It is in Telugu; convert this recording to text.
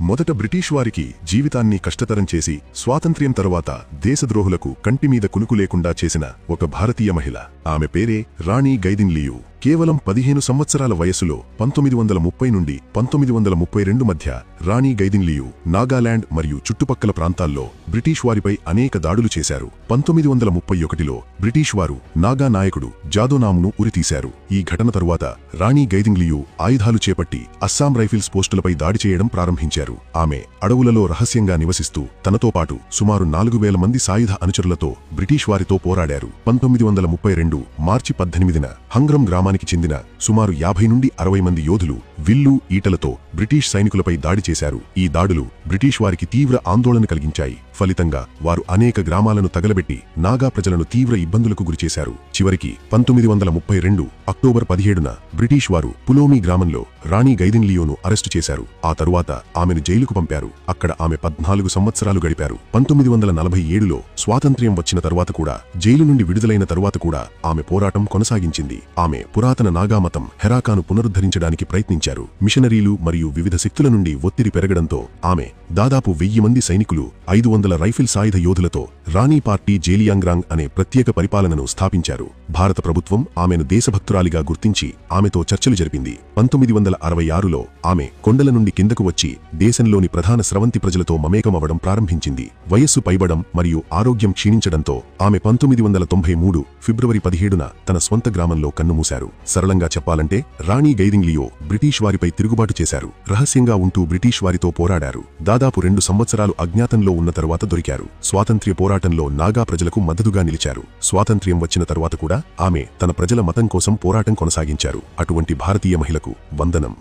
మొదట బ్రిటిష్ వారికి జీవితాన్ని కష్టతరం చేసి స్వాతంత్ర్యం తరువాత దేశద్రోహులకు కంటిమీద కునుకు లేకుండా చేసిన ఒక భారతీయ మహిళ. ఆమె పేరే రాణి గైదిన్లియు. కేవలం 15 సంవత్సరాల వయస్సులో 1930 నుండి 1932 మధ్య రాణి గైదిన్లియు నాగాలాండ్ మరియు చుట్టుపక్కల ప్రాంతాల్లో బ్రిటిష్ వారిపై అనేక దాడులు చేశారు. 1931లో బ్రిటిష్ వారు నాగా నాయకుడు జాదోనామ్ను ఉరితీశారు. ఈ ఘటన తరువాత రాణి గైదిన్లియు ఆయుధాలు చేపట్టి అస్సాం రైఫిల్స్ పోస్టులపై దాడి చేయడం ప్రారంభించారు. ఆమె అడవులలో రహస్యంగా నివసిస్తూ తనతో పాటు సుమారు 4000 మంది సాయుధ అనుచరులతో బ్రిటిష్ వారితో పోరాడారు. 1932 మార్చి 18న హంగ్రం గ్రామానికి చెందిన సుమారు 50 నుండి 60 మంది యోధులు విల్లు ఈటలతో బ్రిటిష్ సైనికులపై దాడి చేశారు. ఈ దాడులు బ్రిటిష్ వారికి తీవ్ర ఆందోళన కలిగించాయి. ఫలితంగా వారు అనేక గ్రామాలను తగలబెట్టి నాగా ప్రజలను తీవ్ర ఇబ్బందులకు గురిచేశారు. చివరికి 1932 అక్టోబర్ 17న బ్రిటిష్ వారు పులోమి గ్రామంలో రాణి గైదిన్లియును అరెస్టు చేశారు. ఆ తరువాత ఆమెను జైలుకు పంపారు. అక్కడ ఆమె 14 సంవత్సరాలు గడిపారు. 1947లో స్వాతంత్ర్యం వచ్చిన తరువాత కూడా, జైలు నుండి విడుదలైన తరువాత కూడా ఆమె పోరాటం కొనసాగించింది. ఆమె పురాతన నాగా మతం హెరాకాను పునరుద్ధరించడానికి ప్రయత్నించారు. మిషనరీలు మరియు వివిధ శక్తుల నుండి ఒత్తిడి పెరగడంతో ఆమె దాదాపు 1000 మంది సైనికులు, 500 రైఫిల్ సాయుధ యోధులతో రాణి పార్టీ జేలియాంగ్రాంగ్ అనే ప్రత్యేక పరిపాలనను స్థాపించారు. భారత ప్రభుత్వం ఆమెను దేశభక్తురాలిగా గుర్తించి ఆమెతో చర్చలు జరిపింది. 1966లో ఆమె కొండల నుండి కిందకు వచ్చి దేశంలోని ప్రధాన స్రవంతి ప్రజలతో మమేకమవడం ప్రారంభించింది. వయస్సు పైబడం మరియు ఆరోగ్యం క్షీణించడంతో ఆమె 1993 ఫిబ్రవరి 17న తన స్వంత గ్రామంలో కన్నుమూశారు. సరళంగా చెప్పాలంటే రాణి గైదిన్లియు బ్రిటిష్ వారిపై తిరుగుబాటు చేశారు. రహస్యంగా ఉంటూ బ్రిటిష్ వారితో పోరాడారు. దాదాపు 2 సంవత్సరాలు అజ్ఞాతంలో ఉన్న తరువాత దొరికారు. స్వాతంత్ర్య పోరాటంలో నాగా ప్రజలకు మద్దతుగా నిలిచారు. స్వాతంత్ర్యం వచ్చిన తరువాత కూడా ఆమె తన ప్రజల మతం కోసం పోరాటం కొనసాగించారు. అటువంటి భారతీయ మహిళకు వందనం.